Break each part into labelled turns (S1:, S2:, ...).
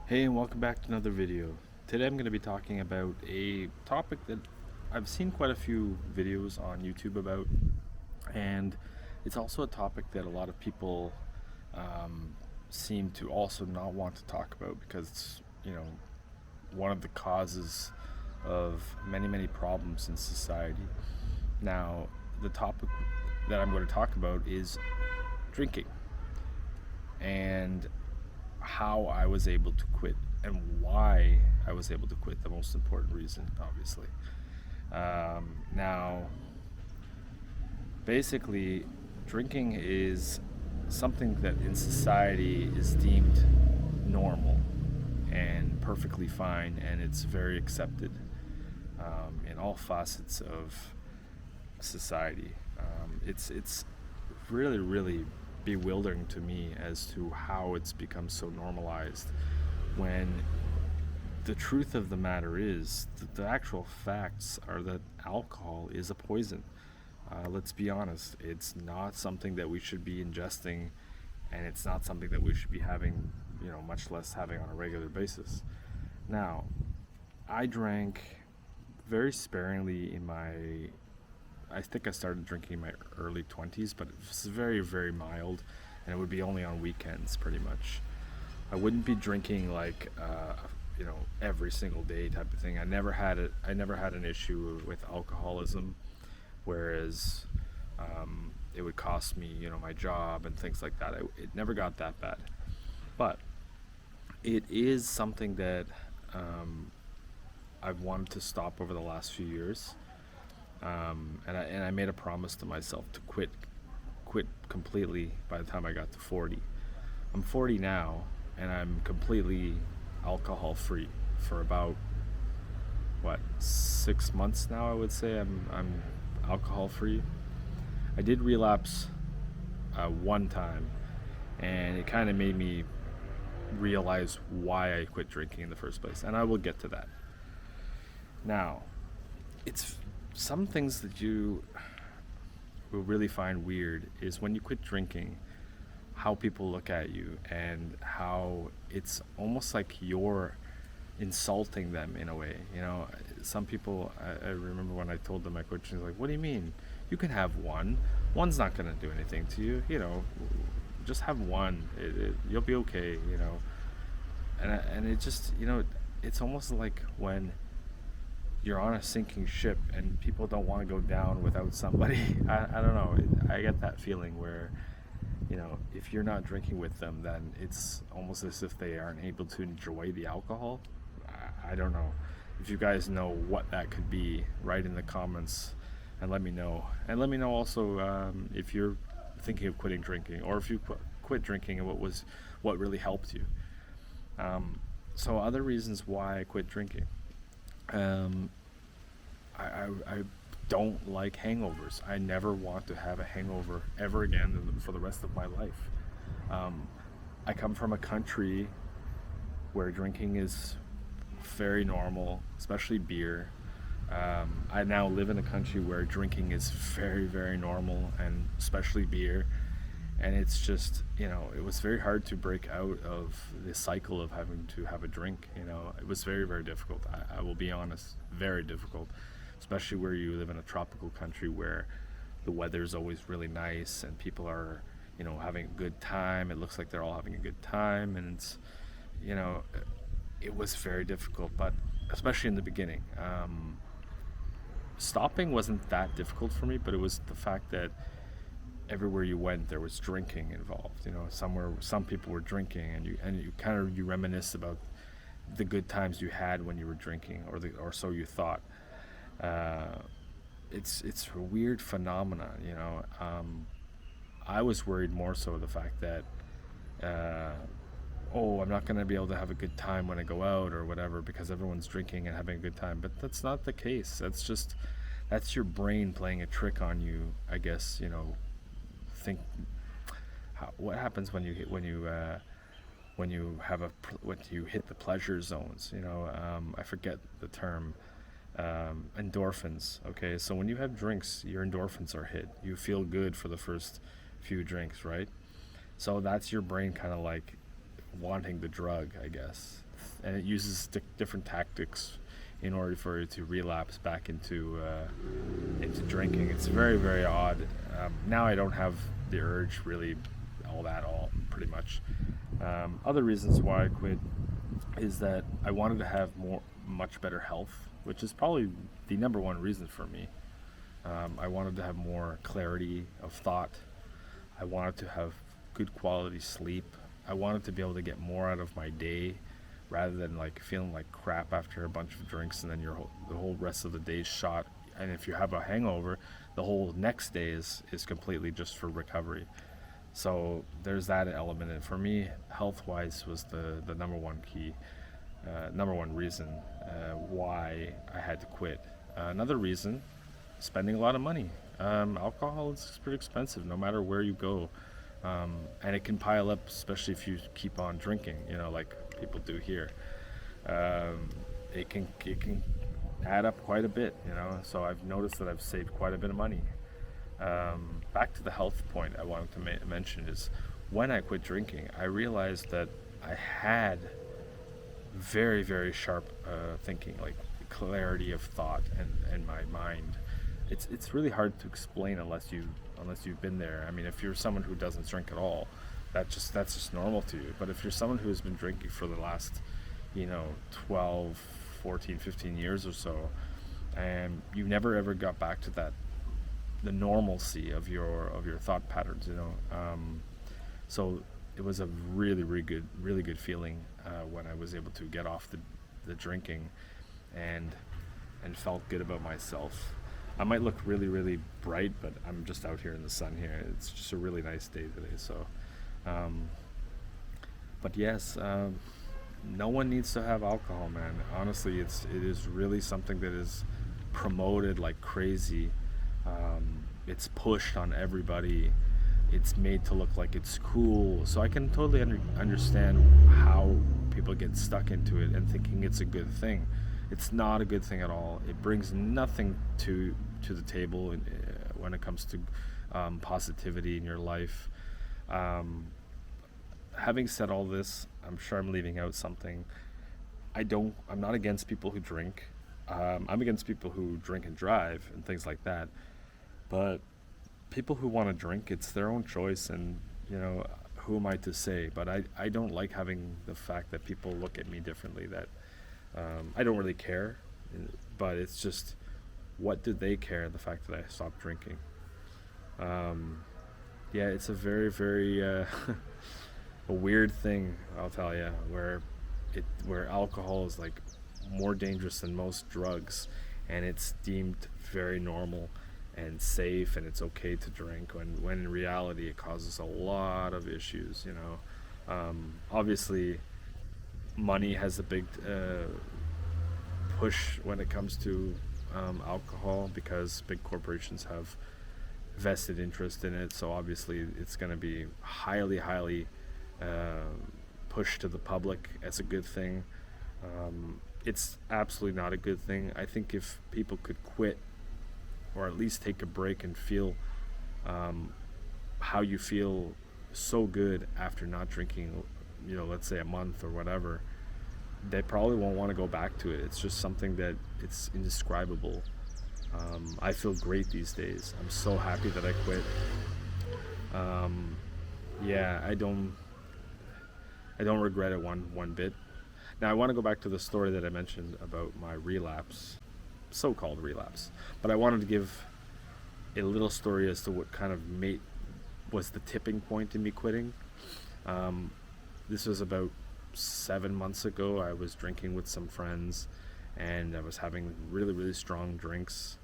S1: Hey, and welcome back to another video. Today I'm going to be talking about a topic that I've seen quite a few videos on YouTube about, and it's also a topic that a lot of people um, seem to also not want to talk about because it's, one of the causes of many problems in society. Now, the topic that I'm going to talk about is drinking and how I was able to quit and why I was able to quit. The most important reason, obviously. Now, basically, drinking is something that in society is deemed normal and perfectly fine, and it's very accepted in all facets of society. It's really bewildering to me as to how it's become so normalized when the truth of the matter is that the actual facts are that alcohol is a poison. Let's be honest, it's not something that we should be ingesting, and it's not something that we should be having, much less having on a regular basis. Now, I drank very sparingly in my I think I started drinking in my early 20s, but it was very mild, and it would be only on weekends pretty much. I wouldn't be drinking like every single day type of thing. I never had an issue with alcoholism, whereas it would cost me my job and things like that. It never got that bad, but it is something that um, I've wanted to stop over the last few years. And I made a promise to myself to quit completely by the time I got to 40. I'm 40 now, and I'm completely alcohol free for about what 6 months now. I would say I'm alcohol free. I did relapse one time, and it kind of made me realize why I quit drinking in the first place, and I will get to that. Now, it's some things that you will really find weird is when you quit drinking, how people look at you and how it's almost like you're insulting them in a way. Some people, I remember when I told them I quit drinking, like, what do you mean? You can have one. One's not going to do anything to you. Just have one. You'll be okay. And it just, it's almost like when you're on a sinking ship and people don't want to go down without somebody. I don't know. I get that feeling where, if you're not drinking with them, then it's almost as if they aren't able to enjoy the alcohol. I don't know. If you guys know what that could be, write in the comments and let me know. And let me know also if you're thinking of quitting drinking, or if you quit drinking and what really helped you. So other reasons why I quit drinking. Um, I don't like hangovers. I never want to have a hangover ever again for the rest of my life. Um, I come from a country where drinking is very normal, especially beer. I now live in a country where drinking is very normal, and especially beer. And it's just, it was very hard to break out of the cycle of having to have a drink. It was very difficult. I will be honest, very difficult, especially where you live in a tropical country where the weather's always really nice and people are, having a good time. It looks like they're all having a good time, and it's, you know, it was very difficult, but especially in the beginning. Stopping wasn't that difficult for me, but it was the fact that everywhere you went there was drinking involved. Somewhere some people were drinking, and you kind of you reminisce about the good times you had when you were drinking, or so you thought. Uh, it's a weird phenomenon. I was worried more so the fact that uh, oh, I'm not going to be able to have a good time when I go out or whatever because everyone's drinking and having a good time. But that's not the case. That's your brain playing a trick on you, I guess. Think what happens when you have when you hit the pleasure zones. I forget the term. Endorphins. Okay, so when you have drinks, your endorphins are hit. You feel good for the first few drinks, right? So that's your brain kind of like wanting the drug, I guess. And it uses different tactics in order for you to relapse back into drinking. It's very, very odd. Now I don't have the urge really all pretty much. Other reasons why I quit is that I wanted to have much better health, which is probably the number one reason for me. I wanted to have more clarity of thought. I wanted to have good quality sleep. I wanted to be able to get more out of my day rather than like feeling like crap after a bunch of drinks and then the whole rest of the day is shot. And if you have a hangover, the whole next day is completely just for recovery. So there's that element. And for me, health-wise was the number one key, number one reason why I had to quit. Another reason, spending a lot of money. Alcohol is pretty expensive no matter where you go. And it can pile up, especially if you keep on drinking, like people do here. It can add up quite a bit, so I've noticed that I've saved quite a bit of money. Back to the health point I wanted to mention is when I quit drinking, I realized that I had very, very sharp thinking, like clarity of thought and my mind. It's really hard to explain unless you've been there. I mean, if you're someone who doesn't drink at all, that's just normal to you. But if you're someone who's been drinking for the last 12, 14, 15 years or so, and you never ever got back to the normalcy of your thought patterns, so it was a really good feeling when I was able to get off the drinking and felt good about myself. I might look really bright, but I'm just out here in the sun here. It's just a really nice day today. So, but yes, no one needs to have alcohol, man. Honestly, it is really something that is promoted like crazy. It's pushed on everybody. It's made to look like it's cool. So I can totally understand how people get stuck into it and thinking it's a good thing. It's not a good thing at all. It brings nothing to the table when it comes to positivity in your life. Having said all this, I'm sure I'm leaving out something. I'm not against people who drink. I'm against people who drink and drive and things like that. But people who want to drink, it's their own choice, and who am I to say? But I don't like having the fact that people look at me differently. That I don't really care, but it's just, what do they care, the fact that I stopped drinking? Yeah, it's a very, very a weird thing, I'll tell you, where alcohol is like more dangerous than most drugs, and it's deemed very normal and safe, and it's okay to drink, when in reality it causes a lot of issues. Obviously money has a big push when it comes to alcohol, because big corporations have vested interest in it, so obviously it's going to be highly pushed to the public as a good thing. It's absolutely not a good thing. I think if people could quit, or at least take a break and feel how you feel so good after not drinking, let's say a month or whatever, they probably won't want to go back to it. It's just something that it's indescribable. I feel great these days. I'm so happy that I quit. Yeah, I don't regret it one bit. Now I want to go back to the story that I mentioned about my relapse, so-called relapse, but I wanted to give a little story as to what kind of was the tipping point in me quitting. This was about 7 months ago. I was drinking with some friends, and I was having really strong drinks.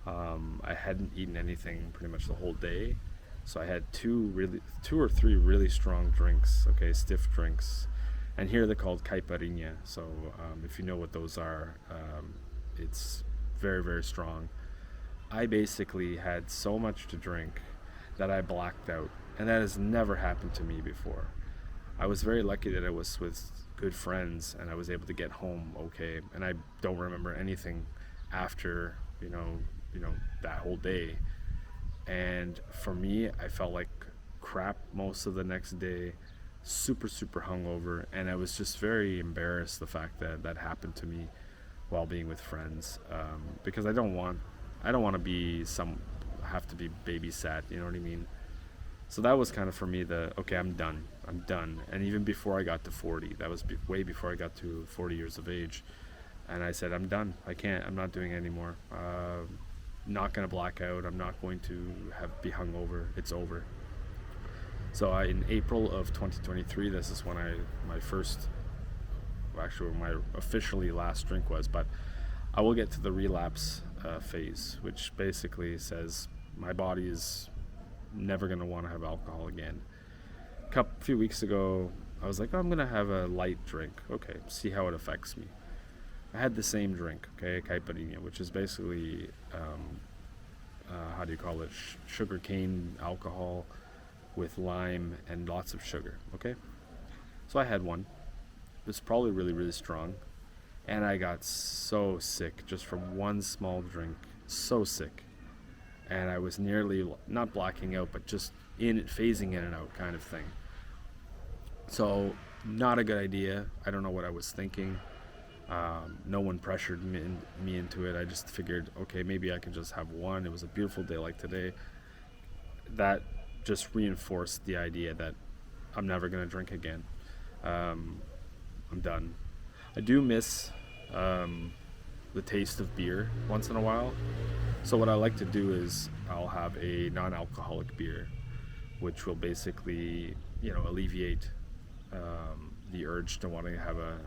S1: I hadn't eaten anything pretty much the whole day, so I had two or three really strong drinks, stiff drinks, and here they're called caipirinha. So if you know what those are, it's very strong. I basically had so much to drink that I blacked out, and that has never happened to me before. I was very lucky that I was with good friends and I was able to get home okay, and I don't remember anything after that whole day. And for me, I felt like crap most of the next day. super hungover, and I was just very embarrassed the fact that that happened to me while being with friends, because I don't want to be some have to be babysat. You know what I mean? So that was kind of for me the okay, I'm done. And even before I got to 40, that was way before I got to 40 years of age, and I said I'm done. I'm not doing it anymore. Not gonna black out. I'm not going to be hungover. It's over. So in April of 2023, this is when my first, actually my officially last drink was, but I will get to the relapse phase, which basically says my body is never going to want to have alcohol again. A few weeks ago, I was like, oh, I'm going to have a light drink. Okay, see how it affects me. I had the same drink, okay, caipirinha, which is basically, how do you call it, sugar cane alcohol with lime and lots of sugar, okay? So I had one. It was probably really strong, and I got so sick just from one small drink, so sick. And I was nearly, not blacking out, but just phasing in and out kind of thing. So not a good idea. I don't know what I was thinking. No one pressured me into it. I just figured, okay, maybe I could just have one. It was a beautiful day like today. That just reinforced the idea that I'm never going to drink again. I'm done. I do miss the taste of beer once in a while. So what I like to do is I'll have a non-alcoholic beer, which will basically, alleviate the urge to want to have a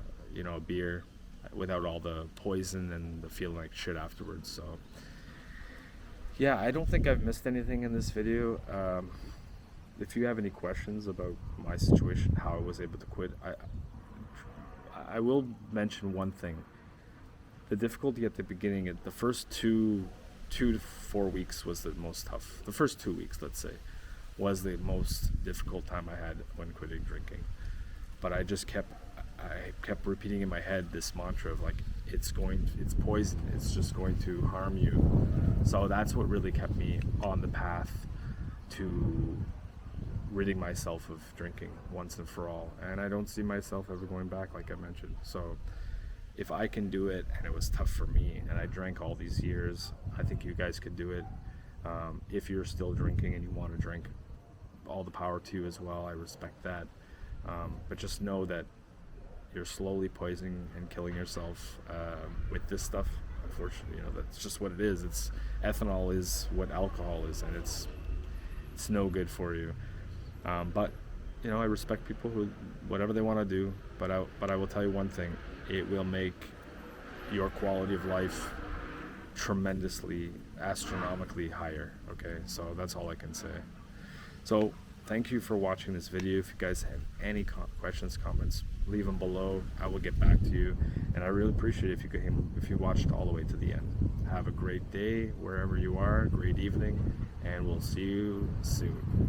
S1: beer without all the poison and the feeling like shit afterwards. So yeah, I don't think I've missed anything in this video. If you have any questions about my situation, how I was able to quit, I will mention one thing. The difficulty at the beginning, the first two to 4 weeks was the most tough. The first 2 weeks, let's say, was the most difficult time I had when quitting drinking. But I kept repeating in my head this mantra of like, it's poison, it's just going to harm you. So that's what really kept me on the path to ridding myself of drinking once and for all. And I don't see myself ever going back, like I mentioned. So if I can do it, and it was tough for me, and I drank all these years, I think you guys could do it. If you're still drinking and you want to drink, all the power to you as well. I respect that. But just know that you're slowly poisoning and killing yourself with this stuff. Unfortunately, that's just what it is. Ethanol is what alcohol is, and it's no good for you. But I respect people who whatever they want to do. But I will tell you one thing: it will make your quality of life tremendously, astronomically higher. Okay, so that's all I can say. So thank you for watching this video. If you guys have any questions, comments, leave them below. I will get back to you, and I really appreciate it if you watched all the way to the end. Have a great day wherever you are, great evening, and we'll see you soon.